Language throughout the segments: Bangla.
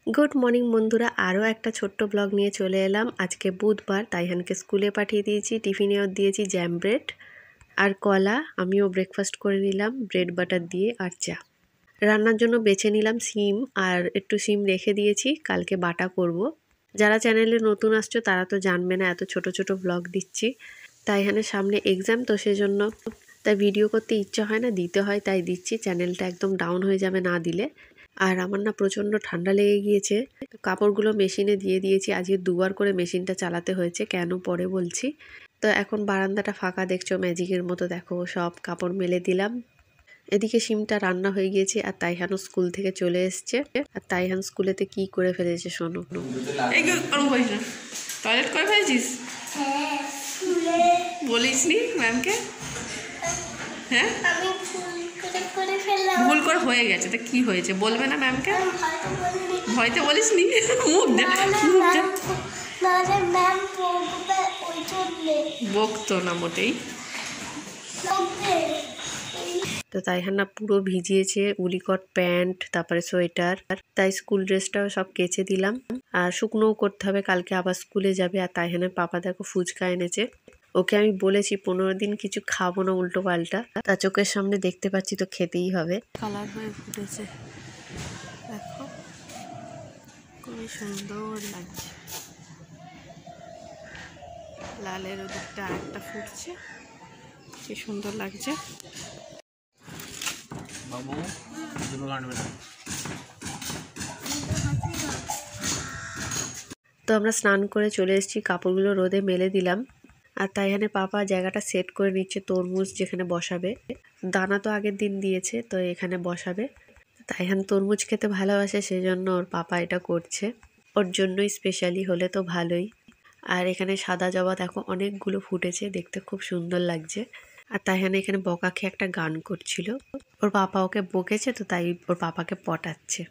গুড মর্নিং বন্ধুরা, আরও একটা ছোট্ট ব্লগ নিয়ে চলে এলাম। আজকে বুধবার, তাইহানকে স্কুলে পাঠিয়ে দিয়েছি। টিফিনেও দিয়েছি জ্যাম ব্রেড আর কলা। আমিও ব্রেকফাস্ট করে নিলাম ব্রেড বাটার দিয়ে আর চা। রান্নার জন্য বেছে নিলাম সিম, আর একটু সিম রেখে দিয়েছি, কালকে বাটা করব। যারা চ্যানেলে নতুন আসছো তারা তো জানবে না, এত ছোট ছোট ব্লগ দিচ্ছি। তাইহানের সামনে এক্সাম, তো সেজন্য তাই ভিডিও করতে ইচ্ছা হয় না, দিতে হয় তাই দিচ্ছি। চ্যানেলটা একদম ডাউন হয়ে যাবে না দিলে। আর আমার না প্রচণ্ড ঠান্ডা লেগে গিয়েছে, কাপড়গুলো মেশিনে দিয়ে দিয়েছি। আজকে দুবার করে মেশিনটা চালাতে হয়েছে, কেন পরে বলছি। তো এখন বারান্দাটা ফাঁকা দেখছো, ম্যাজিকের মতো দেখো সব কাপড় মেলে দিলাম। এদিকে সিমটা রান্না হয়ে গিয়েছে, আর তাইহানও স্কুল থেকে চলে এসছে। আর তাইহান স্কুলেতে কি করে ফেলেছে শোনো। টয়লেট করে ফেলেছিস? বলিসনি ম্যামকে? হ্যাঁ, ভুল করে হয়ে গেছে, তো কি হয়েছে বলবে না ম্যামকে? ভয়তে বলিসনি? মুখ বকতো না মোটেই। তো তাইহান না পুরো ভিজিয়েছে, উলিকট প্যান্ট, তারপরে সোয়েটার, তাই স্কুল ড্রেসটাও সব কেচে দিলাম। আর শুকনোও করতে হবে, কালকে আবার স্কুলে যাবে। আর তাইহানের পাপা দেখো ফুচকা এনেছে। ওকে আমি বলেছি 15 দিন কিছু খাবো না উল্টো পাল্টা, তার চোখের সামনে দেখতে পাচ্ছি তো খেতেই হবে। কালার হয়ে ফুটেছে দেখো, খুবই সুন্দর লাগছে। লালের ওদিকটা আরেকটা ফুটছে, কি সুন্দর লাগছে। তো আমরা স্নান করে চলে এসেছি, কাপড়গুলো রোদে মেলে দিলাম। আর তাইহানের পাপা জায়গাটা সেট করে নিচ্ছে, তরমুজ যেখানে বসাবে। দানা তো আগের দিন দিয়েছে, তো এখানে বসাবে। তাইহান তরমুজ খেতে ভালোবাসে, সেজন্য ওর পাপা এটা করছে। ওর জন্যই স্পেশালি, হলে তো ভালোই। আর এখানে সাদা জবা দেখো অনেকগুলো ফুটেছে, দেখতে খুব সুন্দর লাগছে। আর তাইহান এখানে বকা খেয়ে একটা গান করছিল। ওর পাপা ওকে বকেছে, তো তাই ওর পাপাকে পটাচ্ছে।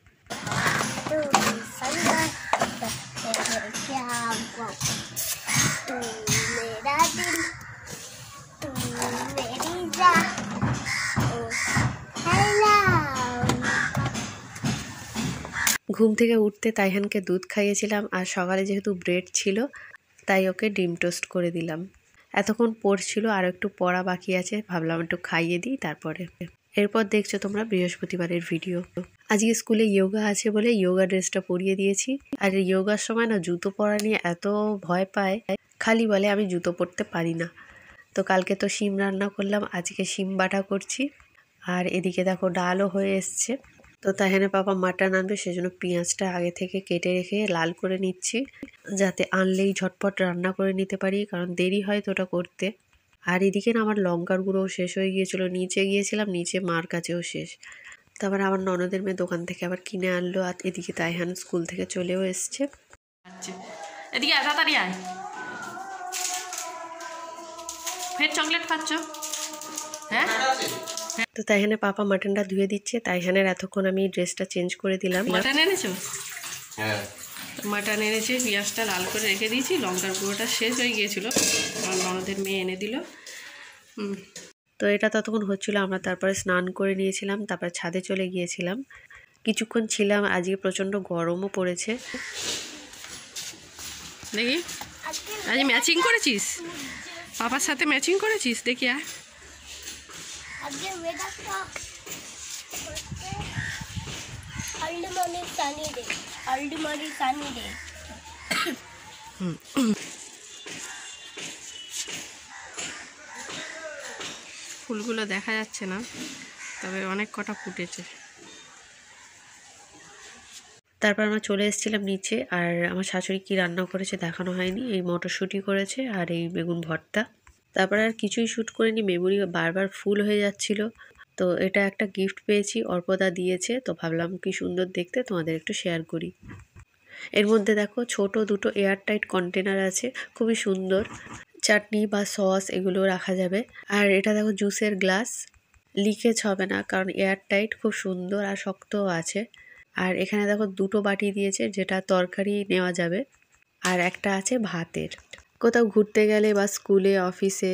ঘুম থেকে উঠতে তাইহানকে দুধ খাইয়েছিলাম, আর সকালে যেহেতু ব্রেড ছিল তাই ওকে ডিম টোস্ট করে দিলাম। এতক্ষণ পড়ছিল, আর একটু পড়া বাকি আছে, ভাবলাম একটু খাইয়ে দিই তারপরে। এরপর দেখছো তোমরা বৃহস্পতিবারের ভিডিও। আজকে স্কুলে যোগা আছে বলে যোগা ড্রেসটা পরিয়ে দিয়েছি। আর যোগার সময় না জুতো পরা নিয়ে এত ভয় পায়, খালি বলে আমি জুতো পরতে পারি না। তো কালকে তো শিম রান্না করলাম, আজকে শিম বাটা করছি। আর এদিকে দেখো ডালও হয়ে এসছে। তো তাইহানের পাপা মাটন আনবে, সেজন্য পেঁয়াজটা আগে থেকে কেটে রেখে লাল করে নিচ্ছি, যাতে আনলেই ঝটপট রান্না করে নিতে পারি, কারণ দেরি হয় তো ওটা করতে। আর এদিকে না আমার লঙ্কার গুঁড়োও শেষ হয়ে গিয়েছিল, নিচে গিয়েছিলাম, নিচে মার কাছেও শেষ। তারপর আমার ননদের মেয়ে দোকান থেকে আবার কিনে আনলো। আর এদিকে তাইহান স্কুল থেকে চলেও এসছে। এদিকে তাড়াতাড়ি আয়, ফের চকলেট খাচ্ছ? হ্যাঁ। তো তাইহানের পাপা মাটনটা ধুয়ে দিচ্ছে, তাইহানের এতক্ষণ আমি ড্রেসটা চেঞ্জ করে দিলাম। মাটন এনেছো? হ্যাঁ, মাটন এনেছে, পেঁয়াজটা লাল করে রেখে দিয়েছি, লঙ্কার গুঁড়োটা শেষ হয়ে গিয়েছিল, আমার ননদের মেয়ে এনে দিল। তো এটা ততক্ষণ হচ্ছিল, আমরা তারপরে স্নান করে নিয়েছিলাম, তারপর ছাদে চলে গিয়েছিলাম, কিছুক্ষণ ছিলাম। আজকে প্রচণ্ড গরমও পড়েছে। দেখি আজ ম্যাচিং করেছিস, পাপার সাথে ম্যাচিং করেছিস, দেখি আর ফুলগুলো দেখা যাচ্ছে না, তবে অনেক কটা ফুটেছে। তারপর আমরা চলে এসেছিলাম নিচে, আর আমার শাশুড়ি কি রান্না করেছে দেখানো হয়নি। এই মটরশুঁটি করেছে আর এই বেগুন ভর্তা। তারপর আর কিছুই শ্যুট করিনি, মেমোরি বারবার ফুল হয়ে যাচ্ছিল। তো এটা একটা গিফট পেয়েছি, অর্পদা দিয়েছে, তো ভাবলাম কি সুন্দর দেখতে, তোমাদের একটু শেয়ার করি। এর মধ্যে দেখো ছোট দুটো এয়ারটাইট কন্টেনার আছে, খুবই সুন্দর। চাটনি বা সস এগুলো রাখা যাবে। আর এটা দেখো জুসের গ্লাস, লিকেজ হবে না কারণ এয়ারটাইট, খুব সুন্দর আর শক্তও আছে। আর এখানে দেখো দুটো বাটি দিয়েছে, যেটা তরকারি নেওয়া যাবে, আর একটা আছে ভাতের। কোথাও ঘুরতে গেলে বা স্কুলে অফিসে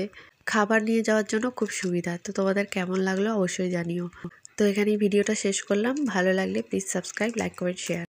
খাবার নিয়ে যাওয়ার জন্য খুব সুবিধা। তো তোমাদের কেমন লাগলো অবশ্যই জানিও। তো এখানেই ভিডিওটা শেষ করলাম, ভালো লাগলে please subscribe, like, comment, share.